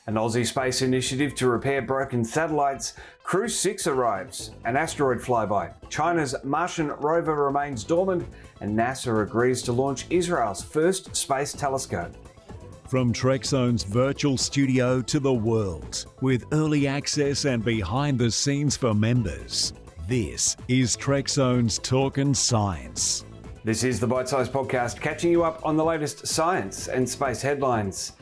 An Aussie space initiative to repair broken satellites. Crew 6 arrives. An asteroid flyby. China's Martian rover remains dormant. And NASA agrees to launch Israel's first space telescope. From Trekzone's virtual studio to the world, with early access and behind the scenes for members. This is Trekzone's Talkin' Science. This is the Bite-Sized Podcast, catching you up on the latest science and space headlines.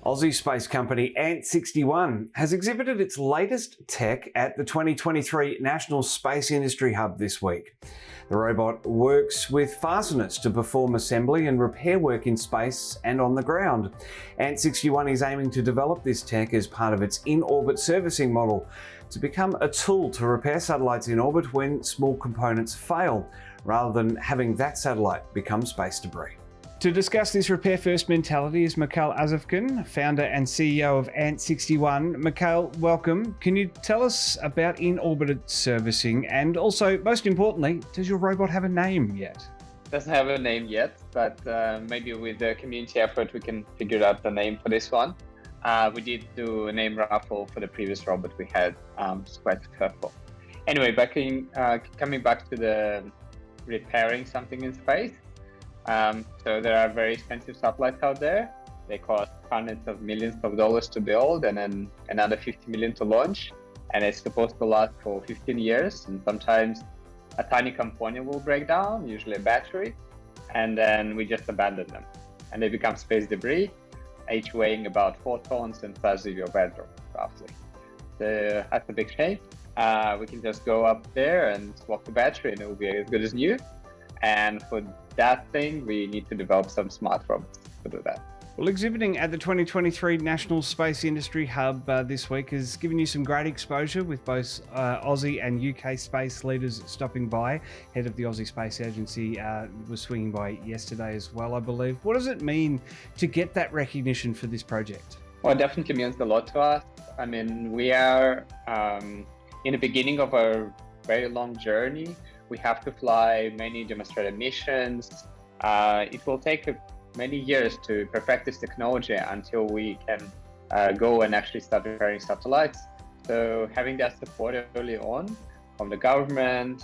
Aussie space company Ant61 has exhibited its latest tech at the 2023 National Space Industry Hub this week. The robot works with fasteners to perform assembly and repair work in space and on the ground. Ant61 is aiming to develop this tech as part of its in-orbit servicing model to become a tool to repair satellites in orbit when small components fail, rather than having that satellite become space debris. To discuss this repair-first mentality is Mikhail Azovkin, founder and CEO of Ant61. Mikhail, welcome. Can you tell us about in-orbit servicing, and also, most importantly, does your robot have a name yet? Doesn't have a name yet, but maybe with the community effort we can figure out the name for this one. We did do a name raffle for the previous robot we had. It's quite successful. Anyway, coming back to the repairing something in space. So there are very expensive satellites out there. They cost hundreds of millions of dollars to build and then another 50 million to launch. And it's supposed to last for 15 years. And sometimes a tiny component will break down, usually a battery, and then we just abandon them. And they become space debris, each weighing about 4 tons and size of your bedroom, roughly. So that's a big shame. We can just go up there and swap the battery and it will be as good as new. And for that thing, we need to develop some smart robots to do that. Well, exhibiting at the 2023 National Space Industry Hub this week has given you some great exposure with both Aussie and UK space leaders stopping by. Head of the Aussie Space Agency was swinging by yesterday as well, I believe. What does it mean to get that recognition for this project? Well, it definitely means a lot to us. I mean, we are in the beginning of a very long journey. We have to fly many demonstrator missions. It will take many years to perfect this technology until we can go and actually start repairing satellites. So having that support early on from the government,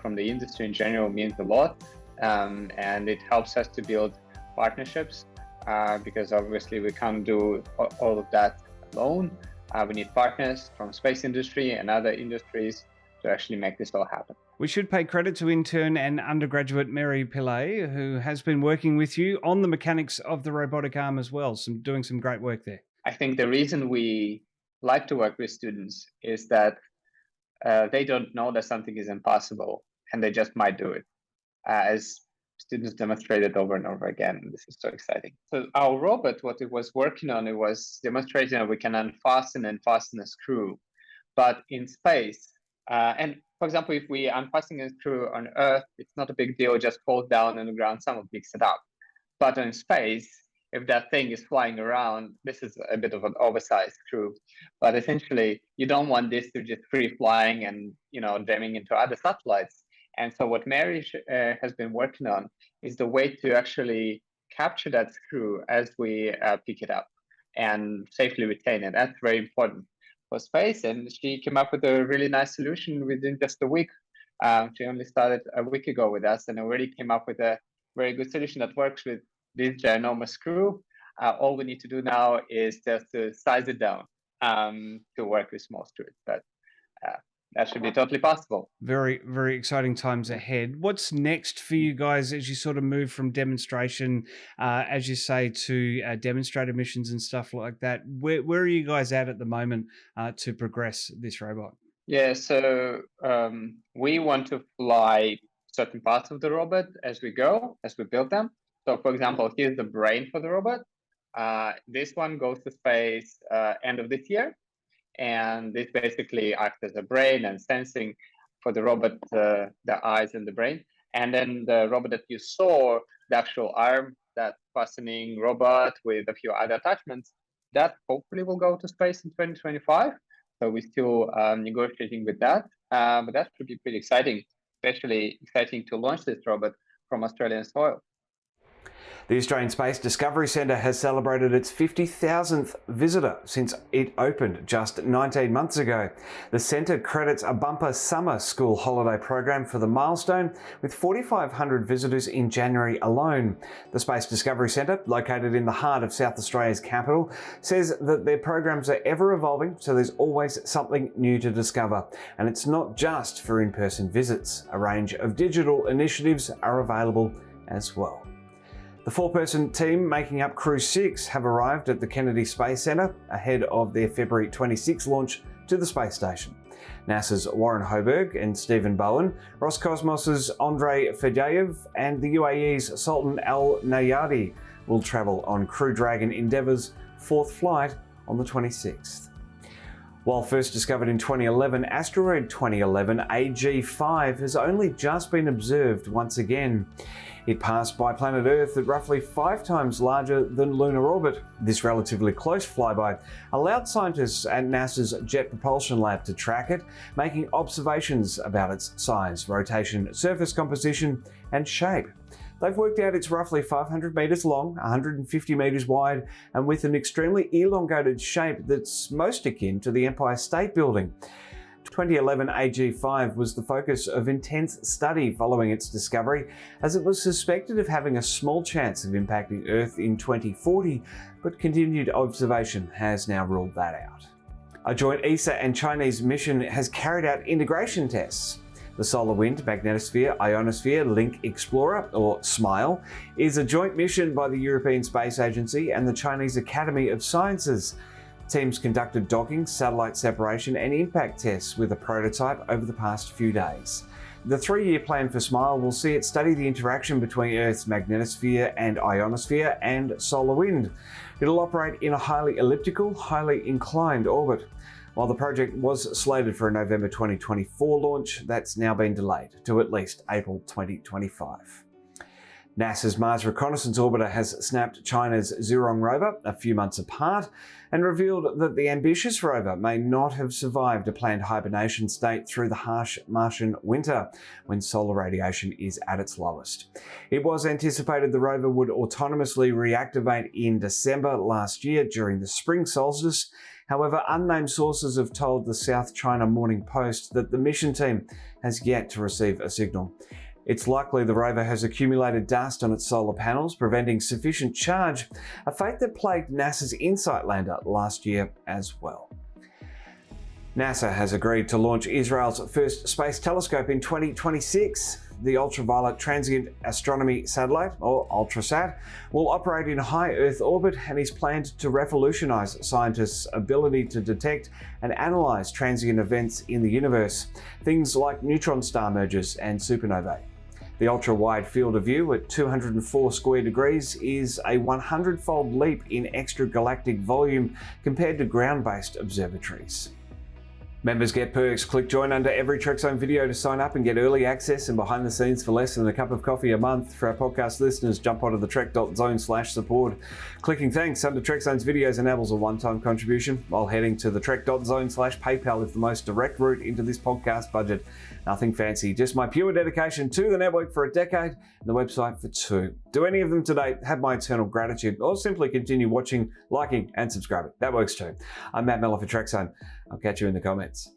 from the industry in general means a lot. And it helps us to build partnerships because obviously we can't do all of that alone. We need partners from space industry and other industries to actually make this all happen. We should pay credit to intern and undergraduate Mary Pillay, who has been working with you on the mechanics of the robotic arm as well, doing some great work there. I think the reason we like to work with students is that they don't know that something is impossible and they just might do it. As students demonstrated over and over again, this is so exciting. So our robot, what it was working on, it was demonstrating that we can unfasten and fasten a screw, but in space. And for example, if we unfasten a screw on Earth, it's not a big deal, it just falls down on the ground, someone picks it up. But in space, if that thing is flying around, this is a bit of an oversized screw. But essentially, you don't want this to just free flying and jamming into other satellites. And so what Mary has been working on is the way to actually capture that screw as we pick it up and safely retain it. That's very important for space, and she came up with a really nice solution within just a week. She only started a week ago with us and already came up with a very good solution that works with this ginormous screw. All we need to do now is just to size it down to work with small screws, but that should be totally possible. Very, very exciting times ahead. What's next for you guys as you sort of move from demonstration, as you say, to demonstrator missions and stuff like that? Where are you guys at the moment to progress this robot? Yeah, so we want to fly certain parts of the robot as we go, as we build them. So for example, here's the brain for the robot. This one goes to space end of this year. And this basically acts as a brain and sensing for the robot, the eyes and the brain. And then the robot that you saw, the actual arm, that fastening robot with a few other attachments, that hopefully will go to space in 2025. So we're still negotiating with that. But that should be pretty exciting, especially exciting to launch this robot from Australian soil. The Australian Space Discovery Centre has celebrated its 50,000th visitor since it opened just 19 months ago. The centre credits a bumper summer school holiday program for the milestone, with 4,500 visitors in January alone. The Space Discovery Centre, located in the heart of South Australia's capital, says that their programs are ever evolving, so there's always something new to discover. And it's not just for in-person visits. A range of digital initiatives are available as well. The four-person team making up Crew 6 have arrived at the Kennedy Space Centre ahead of their February 26 launch to the space station. NASA's Warren Hoburg and Stephen Bowen, Roscosmos's Andrei Fedyaev and the UAE's Sultan Al Nayadi will travel on Crew Dragon Endeavour's fourth flight on the 26th. While first discovered in 2011, asteroid 2011 AG5 has only just been observed once again. It passed by planet Earth at roughly 5 times larger than lunar orbit. This relatively close flyby allowed scientists at NASA's Jet Propulsion Lab to track it, making observations about its size, rotation, surface composition, and shape. They've worked out it's roughly 500 metres long, 150 metres wide, and with an extremely elongated shape that's most akin to the Empire State Building. 2011 AG5 was the focus of intense study following its discovery, as it was suspected of having a small chance of impacting Earth in 2040, but continued observation has now ruled that out. A joint ESA and Chinese mission has carried out integration tests. The Solar Wind Magnetosphere Ionosphere Link Explorer, or SMILE, is a joint mission by the European Space Agency and the Chinese Academy of Sciences. Teams conducted docking, satellite separation and impact tests with a prototype over the past few days. The 3-year plan for SMILE will see it study the interaction between Earth's magnetosphere and ionosphere and solar wind. It'll operate in a highly elliptical, highly inclined orbit. While the project was slated for a November 2024 launch, that's now been delayed to at least April 2025. NASA's Mars Reconnaissance Orbiter has snapped China's Zhurong rover a few months apart and revealed that the ambitious rover may not have survived a planned hibernation state through the harsh Martian winter, when solar radiation is at its lowest. It was anticipated the rover would autonomously reactivate in December last year during the spring solstice. However, unnamed sources have told the South China Morning Post that the mission team has yet to receive a signal. It's likely the rover has accumulated dust on its solar panels, preventing sufficient charge, a fate that plagued NASA's InSight lander last year as well. NASA has agreed to launch Israel's first space telescope in 2026. The Ultraviolet Transient Astronomy Satellite, or UltraSat, will operate in high Earth orbit and is planned to revolutionize scientists' ability to detect and analyze transient events in the universe, things like neutron star mergers and supernovae. The ultra-wide field of view at 204 square degrees is a 100-fold leap in extragalactic volume compared to ground-based observatories. Members get perks. Click join under every Trekzone video to sign up and get early access and behind the scenes for less than a cup of coffee a month. For our podcast listeners, jump onto the trek.zone/support. Clicking thanks under Trekzone's videos enables a one-time contribution, while heading to the trek.zone/PayPal is the most direct route into this podcast budget. Nothing fancy, just my pure dedication to the network for a decade and the website for 2. Do any of them today, have my eternal gratitude, or simply continue watching, liking and subscribing. That works too. I'm Matt Mellor for Trekzone. I'll catch you in the comments.